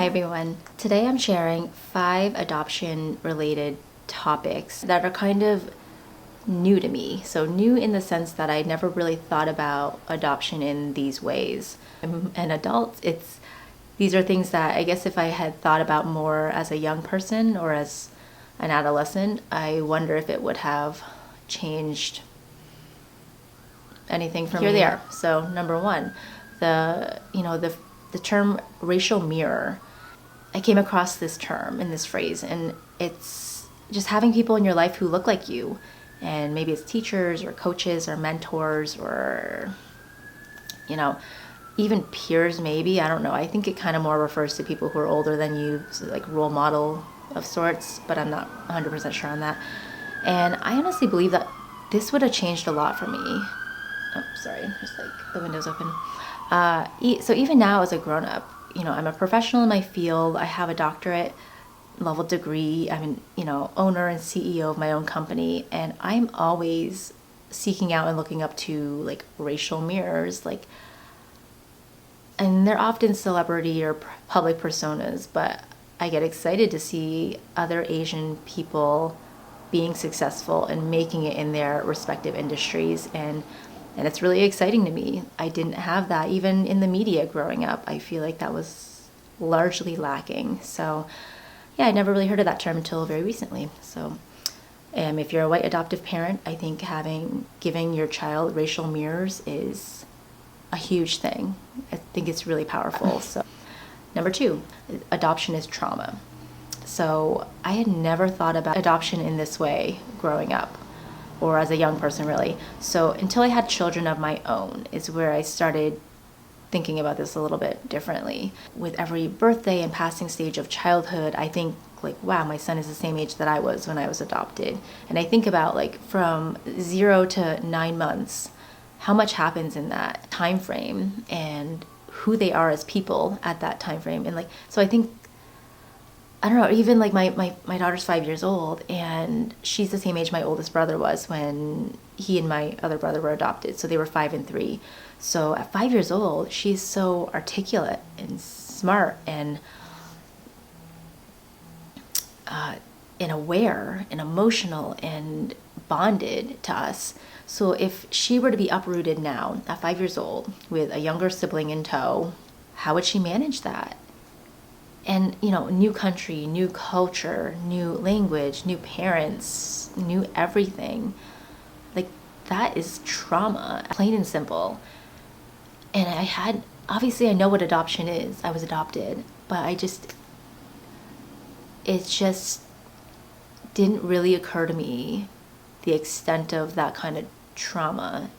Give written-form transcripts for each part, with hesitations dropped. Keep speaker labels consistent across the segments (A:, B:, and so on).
A: Hi everyone. Today I'm sharing 5 adoption related topics that are kind of new to me. So new in the sense that I never really thought about adoption in these ways. I'm an adult. These are things that I guess if I had thought about more as a young person or as an adolescent, I wonder if it would have changed anything for me. Here they are. So number 1, the term racial mirror. I came across this term and this phrase, and it's just having people in your life who look like you. And maybe it's teachers or coaches or mentors or, even peers maybe. I don't know. I think it kind of more refers to people who are older than you, so like role model of sorts, but I'm not 100% sure on that. And I honestly believe that this would have changed a lot for me. Oh, sorry, just like the window's open. So even now as a grown-up, I'm a professional in my field. I have a doctorate level degree. I'm an, owner and CEO of my own company, and I'm always seeking out and looking up to like racial mirrors, and they're often celebrity or public personas, but I get excited to see other Asian people being successful and making it in their respective industries, and it's really exciting to me. I didn't have that even in the media growing up. I feel like that was largely lacking. So yeah, I never really heard of that term until very recently. So if you're a white adoptive parent, I think giving your child racial mirrors is a huge thing. I think it's really powerful. So number 2, adoption is trauma. So I had never thought about adoption in this way growing up, or as a young person really. So until I had children of my own is where I started thinking about this a little bit differently. With every birthday and passing stage of childhood, I think wow, my son is the same age that I was when I was adopted. And I think about from 0 to 9 months, how much happens in that time frame and who they are as people at that time frame. And so I think, I don't know, even my daughter's 5 years old, and she's the same age my oldest brother was when he and my other brother were adopted. So they were 5 and 3. So at 5 years old, she's so articulate and smart and aware and emotional and bonded to us. So if she were to be uprooted now at 5 years old with a younger sibling in tow, how would she manage that? And, new country, new culture, new language, new parents, new everything. That is trauma, plain and simple. And obviously I know what adoption is. I was adopted, but it just didn't really occur to me the extent of that kind of trauma.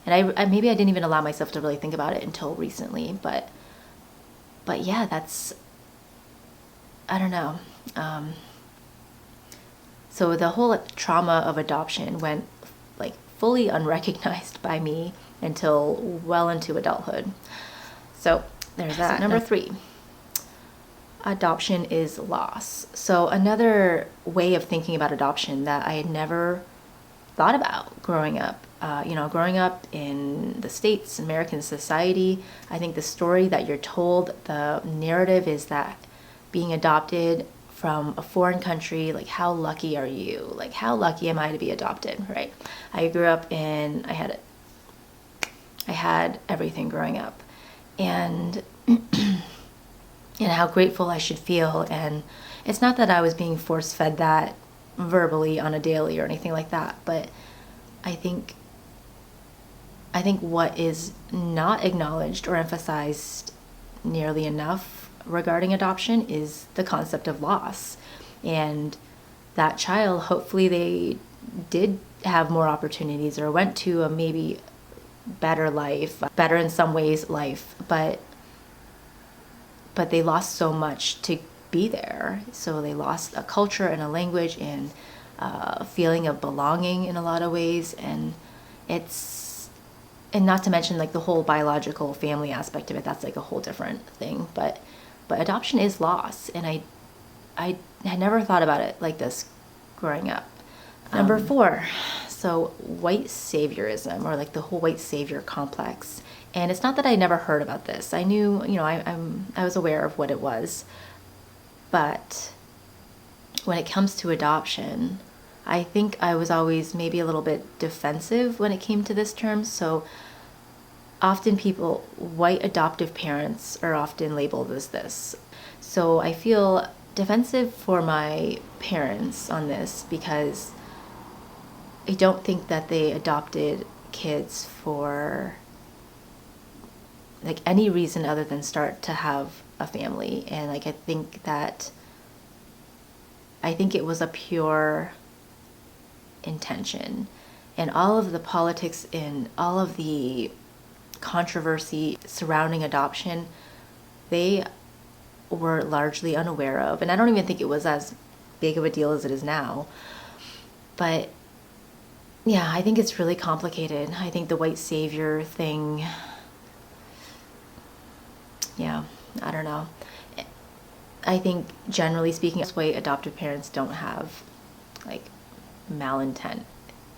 A: And maybe I didn't even allow myself to really think about it until recently, but yeah, I don't know. So the whole trauma of adoption went fully unrecognized by me until well into adulthood. So there's that. Number 3, adoption is loss. So another way of thinking about adoption that I had never thought about growing up. Growing up in the States, American society, I think the story that you're told, the narrative is that being adopted from a foreign country, how lucky are you? How lucky am I to be adopted, right? I grew up I had everything growing up, and how grateful I should feel. And it's not that I was being force-fed that verbally on a daily or anything like that, but I think what is not acknowledged or emphasized nearly enough regarding adoption is the concept of loss. And that child, hopefully they did have more opportunities or went to a maybe better life, better in some ways life, but they lost so much to be there. So they lost a culture and a language and a feeling of belonging in a lot of ways. And not to mention the whole biological family aspect of it. That's a whole different thing. But adoption is loss, and I had never thought about it like this growing up. Number 4, So white saviorism, or like the whole white savior complex. And it's not that I never heard about this. I knew, I was aware of what it was. But when it comes to adoption, I think I was always maybe a little bit defensive when it came to this term. So often white adoptive parents are often labeled as this. So I feel defensive for my parents on this because I don't think that they adopted kids for like any reason other than start to have a family. And like I think it was a pure intention. And all of the politics and all of the controversy surrounding adoption, they were largely unaware of. And I don't even think it was as big of a deal as it is now. But yeah, I think it's really complicated. I think the white savior thing, yeah, I don't know. I think generally speaking, white adoptive parents don't have like malintent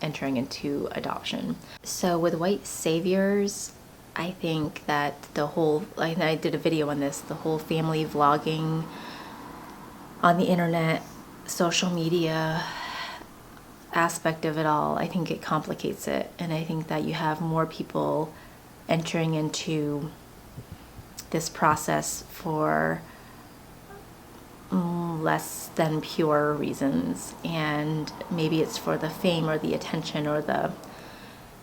A: entering into adoption. So with white saviors, I think that I did a video on this, the whole family vlogging on the internet, social media aspect of it all, I think it complicates it. And I think that you have more people entering into this process for less than pure reasons, and maybe it's for the fame or the attention or the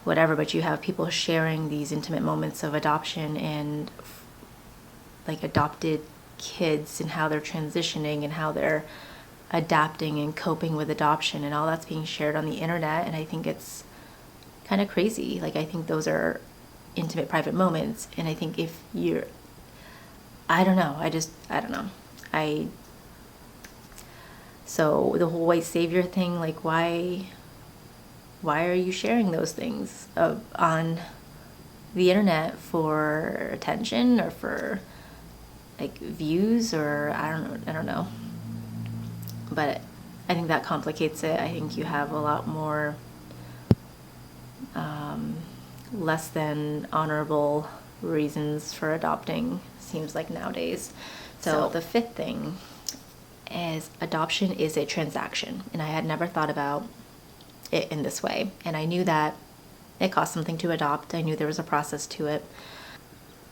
A: whatever, but you have people sharing these intimate moments of adoption and like adopted kids and how they're transitioning and how they're adapting and coping with adoption, and all that's being shared on the internet. And I think it's kind of crazy. Like I think those are intimate private moments, and I think if you're I don't know. So the whole white savior thing, like why are you sharing those things on the internet for attention or for like views, or I don't know. But I think that complicates it. I think you have a lot more less than honorable reasons for adopting, seems like nowadays. So the fifth thing is adoption is a transaction, and I had never thought about it in this way. And I knew that it cost something to adopt. I knew there was a process to it.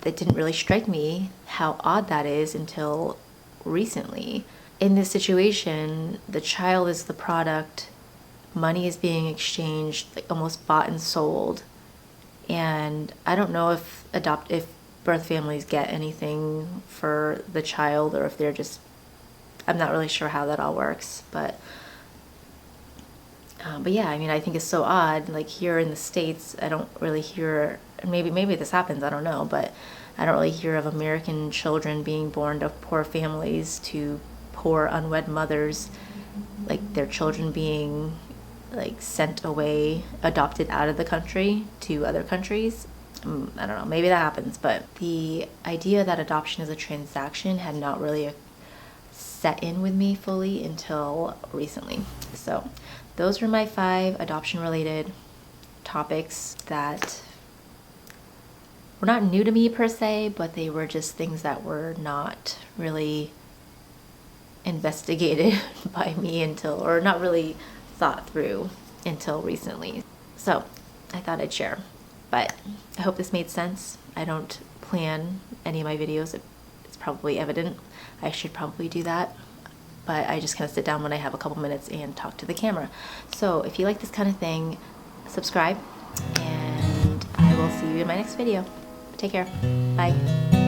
A: It didn't really strike me how odd that is until recently. In this situation, the child is the product, money is being exchanged, like almost bought and sold. And I don't know if birth families get anything for the child, or if they're just, I'm not really sure how that all works, but yeah, I mean, I think it's so odd. Like here in the States, I don't really hear, maybe this happens, I don't know, but I don't really hear of American children being born to poor families, to poor unwed mothers, like their children being like sent away, adopted out of the country to other countries. I don't know, maybe that happens, but the idea that adoption is a transaction had not really set in with me fully until recently. So those were my 5 adoption related topics that were not new to me per se, but they were just things that were not really investigated by me or not really thought through until recently. So I thought I'd share. But I hope this made sense. I don't plan any of my videos. It's probably evident. I should probably do that. But I just kind of sit down when I have a couple minutes and talk to the camera. So if you like this kind of thing, subscribe, and I will see you in my next video. Take care. Bye.